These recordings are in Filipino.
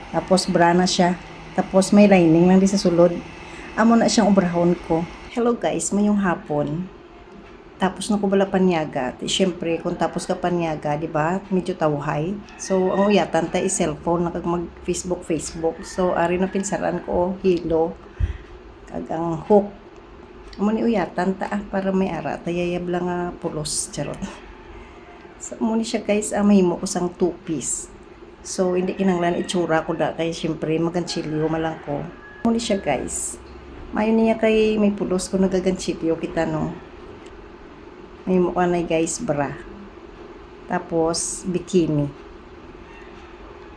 Tapos bra na siya. Tapos may lining lang di sa sulod. Amo na siyang obrahon ko. Hello guys, mayong hapon. Tapos na ko bala panyaga. Siyempre, kung tapos ka panyaga, di ba? Medyo tawhay. So, ang uyatan ta is cellphone, nakag mag Facebook. So, ari na pinsaran ko, hilo, kag ang hook. Amo ni uyatan ta para may ara. Tayayab lang pulos, charot. So, amo ni siya guys, mahimo ko sang 2-piece. So, hindi kinanglan itsura ko da. Kaya siyempre, maganchilyo malang ko. Amo ni siya guys. Mayo niya kay may pulos ko nagaganchilyo kita no. May mukha na guys bra. Tapos bikini.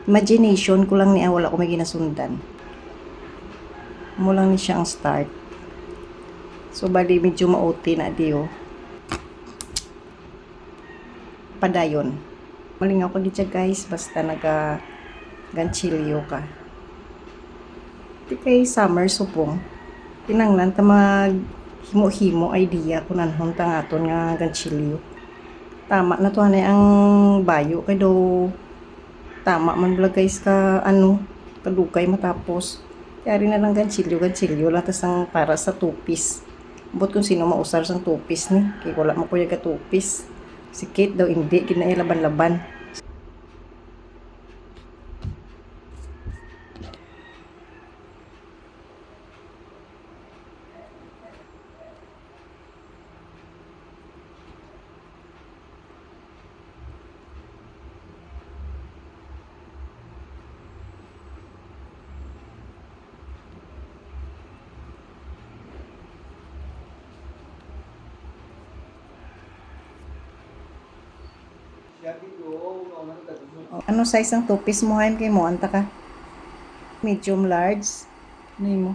Imagination ko lang niya, wala ko may ginasundan. Mo lang ni siya ang start. So bali medyo maoti na diyo. Padayon. Malingaw ka gid guys basta naga ganchilyo ka. Di kay summer supong. Kinanglan ta mag himo-himo idea kung nanhon ta nga aton nga ganchilyo. Tama na to hanay ang bayo kay do tama man bala guys ka kadugay matapos. Yari na lang ganchilyo latas ang para sa 2-piece. But kung sino mausar sang 2-piece ni, kay wala mo kuya ka 2-piece. Si Kate daw hindi ginay laban-laban. Ano size ang 2-piece mo haim kay mo anta ka? Medium, large. Ano mo?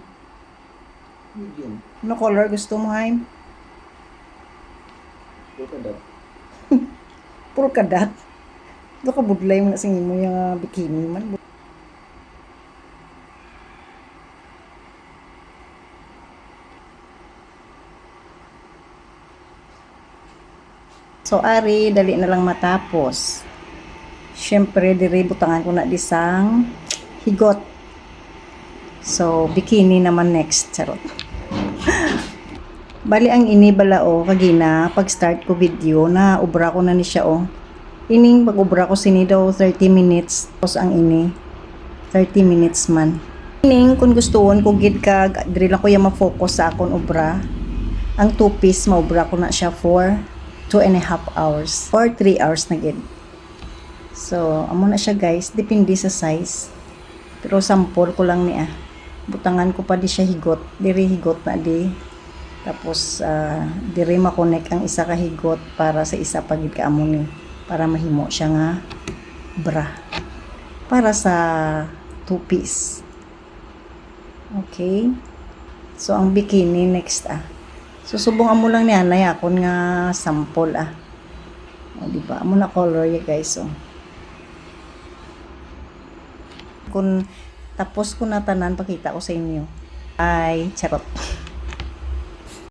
Medium. Ano color gusto mo haim? Polkadot. Polkadot. Do ka budlay mo na singin mo yung bikini man. So ari dali na lang matapos. Syempre diri butangan ko na disang higot. So bikini naman next, charot. Bali ang ini balao kagina pag start ko video na ubra ko na ni siya Ining pag ubra ko sini daw 30 minutes. Tapos ang ini 30 minutes man. Ining kung gustuon ko gid ka diri lang ko ya ma-focus sa akon ubra. Ang 2-piece maubra ko na siya for 2.5 hours or 3 hours na gid. So, amo na siya guys, depende sa size. Pero sample ko lang niya. Butangan ko pa di siya higot, diri higot na di. Tapos diri ma-connect ang isa ka higot para sa isa pa gid ka amo ni para mahimo siya nga bra. Para sa 2-piece. Okay? So, ang bikini next susubong amo lang ni anay akon nga sample O di ba? Amo na color ya guys Kung tapos ko na tanan pakita ko sa inyo. Ay, charot.